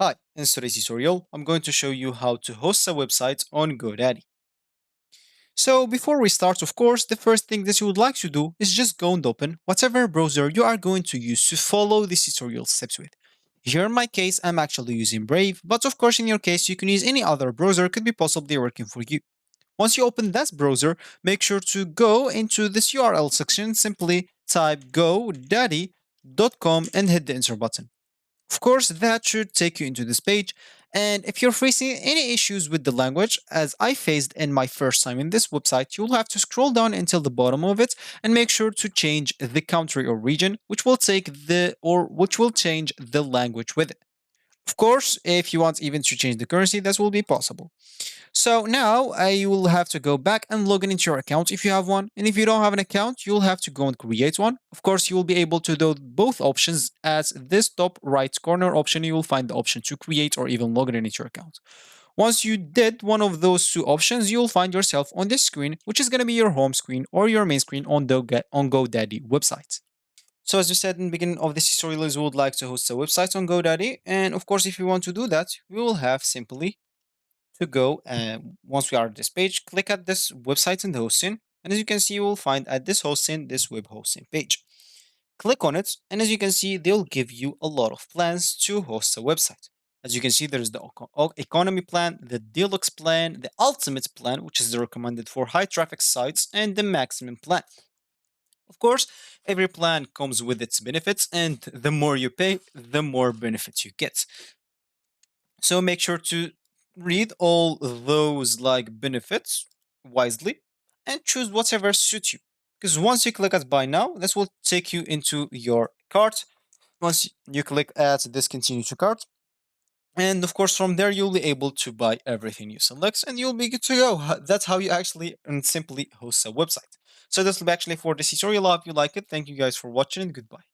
Hi, in today's tutorial, I'm going to show you how to host a website on GoDaddy. So before we start, of course, the first thing that you would like to do is just go and open whatever browser you are going to use to follow this tutorial steps with. Here in my case, I'm actually using Brave, but of course in your case, you can use any other browser could be possibly working for you. Once you open that browser, make sure to go into this URL section, simply type godaddy.com and hit the enter button. Of course, that should take you into this page. And if you're facing any issues with the language, as I faced in my first time in this website, you'll have to scroll down until the bottom of it and make sure to change the country or region, which will change the language with it. Of course, if you want even to change the currency, that will be possible. So now you will have to go back and log in into your account if you have one. And if you don't have an account, you'll have to go and create one. Of course, you will be able to do both options. As this top right corner option, you will find the option to create or even log in into your account. Once you did one of those two options, you'll find yourself on this screen, which is going to be your home screen or your main screen on the GoDaddy website. So as we said in the beginning of this tutorial, we would like to host a website on GoDaddy. And of course, if you want to do that, we will have simply to go and once we are at this page, click at this website and hosting. And as you can see, you will find at this hosting, this web hosting page. Click on it, and as you can see, they'll give you a lot of plans to host a website. As you can see, there's the economy plan, the deluxe plan, the ultimate plan, which is the recommended for high traffic sites, and the maximum plan. Of course, every plan comes with its benefits, and the more you pay, the more benefits you get. So make sure to read all those benefits wisely and choose whatever suits you. Because once you click at buy now, this will take you into your cart. Once you click at this continue to cart, and of course from there you'll be able to buy everything you select and you'll be good to go. That's how you actually and simply host a website. So this will be actually for this tutorial. I hope you like it. Thank you guys for watching and goodbye.